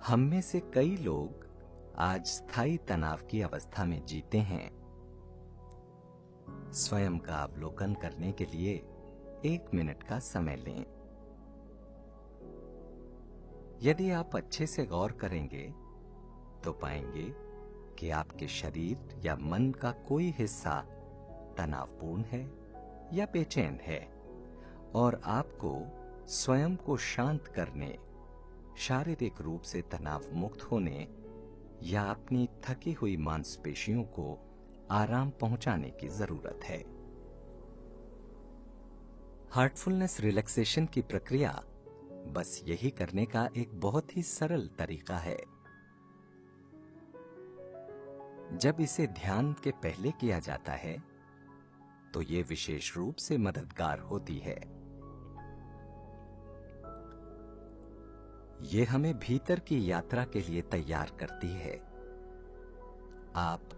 हम में से कई लोग आज स्थायी तनाव की अवस्था में जीते हैं। स्वयं का अवलोकन करने के लिए 1 मिनट का समय लें। यदि आप अच्छे से गौर करेंगे तो पाएंगे कि आपके शरीर या मन का कोई हिस्सा तनावपूर्ण है या बेचैन है, और आपको स्वयं को शांत करने, शारीरिक रूप से तनाव मुक्त होने या अपनी थकी हुई मांसपेशियों को आराम पहुंचाने की जरूरत है। हार्टफुलनेस रिलैक्सेशन की प्रक्रिया बस यही करने का एक बहुत ही सरल तरीका है। जब इसे ध्यान के पहले किया जाता है तो ये विशेष रूप से मददगार होती है। ये हमें भीतर की यात्रा के लिए तैयार करती है। आप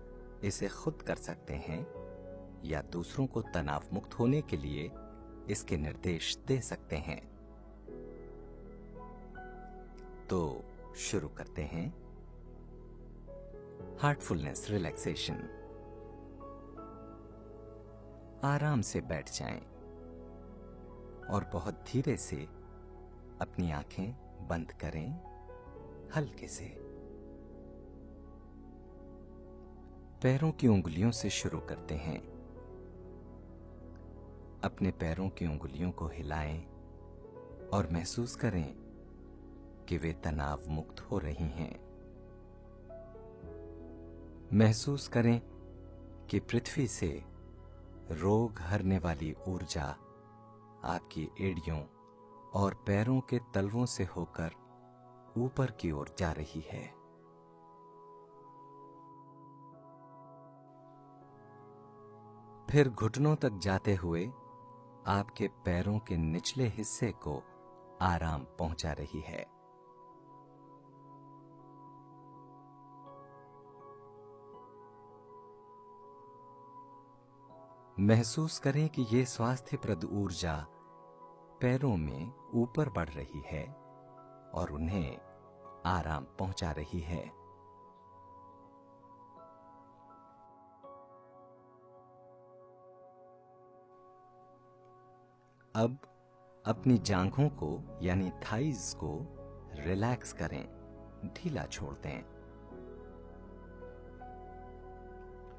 इसे खुद कर सकते हैं या दूसरों को तनाव मुक्त होने के लिए इसके निर्देश दे सकते हैं। तो शुरू करते हैं हार्टफुलनेस रिलैक्सेशन। आराम से बैठ जाएं और बहुत धीरे से अपनी आंखें बंद करें, हल्के से। पैरों की उंगलियों से शुरू करते हैं। अपने पैरों की उंगलियों को हिलाएं और महसूस करें कि वे तनाव मुक्त हो रही हैं। महसूस करें कि पृथ्वी से रोग हरने वाली ऊर्जा आपकी एड़ियों और पैरों के तलवों से होकर ऊपर की ओर जा रही है। फिर घुटनों तक जाते हुए आपके पैरों के निचले हिस्से को आराम पहुंचा रही है। महसूस करें कि ये स्वास्थ्यप्रद ऊर्जा पैरों में ऊपर बढ़ रही है और उन्हें आराम पहुंचा रही है। अब अपनी जांघों को यानी थाइज को रिलैक्स करें, ढीला छोड़ दें।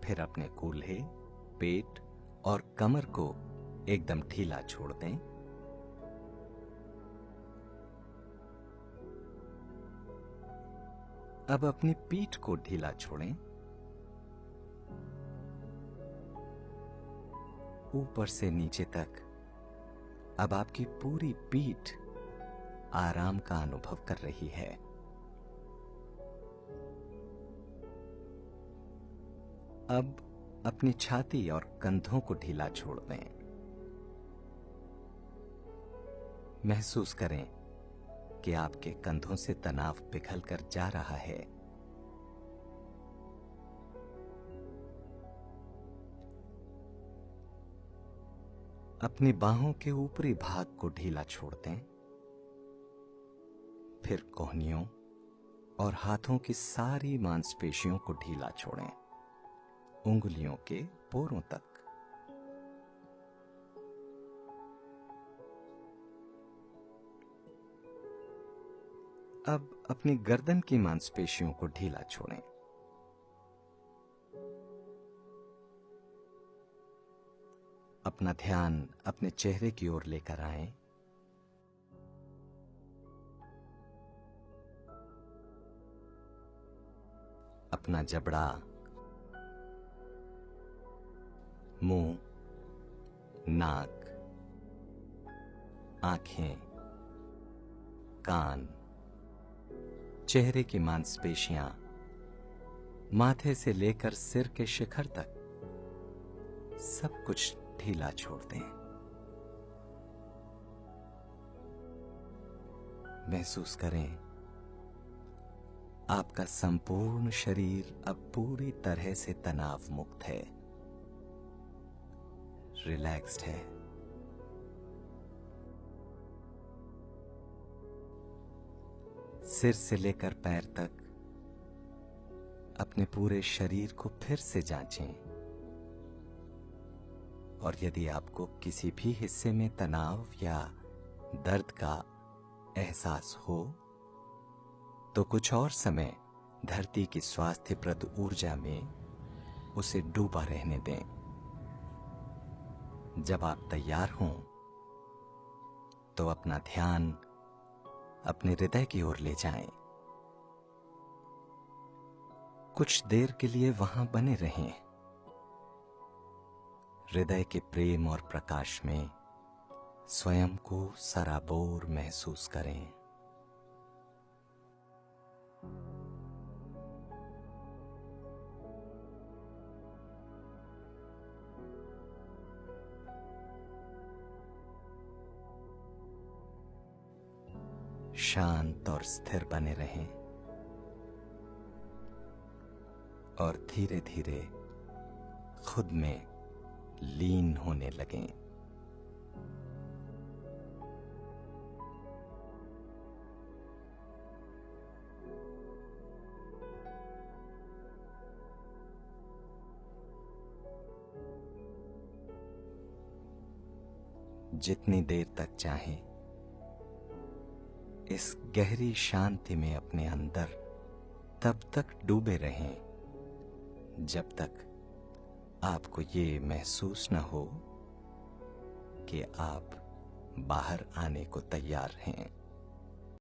फिर अपने कूल्हे, पेट और कमर को एकदम ढीला छोड़ दें। अब अपनी पीठ को ढीला छोड़ें। ऊपर से नीचे तक अब आपकी पूरी पीठ आराम का अनुभव कर रही है। अब अपनी छाती और कंधों को ढीला छोड़ दें। महसूस करें कि आपके कंधों से तनाव पिघल कर जा रहा है। अपनी बाहों के ऊपरी भाग को ढीला छोड़ दें। फिर कोहनियों और हाथों की सारी मांसपेशियों को ढीला छोड़ें, उंगलियों के पोरों तक। अब अपनी गर्दन की मांसपेशियों को ढीला छोड़ें। अपना ध्यान अपने चेहरे की ओर लेकर आएं। अपना जबड़ा, मुंह, नाक, आंखें, कान, चेहरे की मांसपेशियां, माथे से लेकर सिर के शिखर तक सब कुछ ढीला छोड़ दें। महसूस करें आपका संपूर्ण शरीर अब पूरी तरह से तनाव मुक्त है, रिलैक्स्ड है। सिर से लेकर पैर तक अपने पूरे शरीर को फिर से जांचें। और यदि आपको किसी भी हिस्से में तनाव या दर्द का एहसास हो तो कुछ और समय धरती की स्वास्थ्यप्रद ऊर्जा में उसे डूबा रहने दें। जब आप तैयार हों तो अपना ध्यान अपने हृदय की ओर ले जाएं। कुछ देर के लिए वहां बने रहें। हृदय के प्रेम और प्रकाश में स्वयं को सराबोर महसूस करें। शांत और स्थिर बने रहें और धीरे धीरे खुद में लीन होने लगें। जितनी देर तक चाहें इस गहरी शांति में अपने अंदर तब तक डूबे रहें जब तक आपको ये महसूस न हो कि आप बाहर आने को तैयार हैं।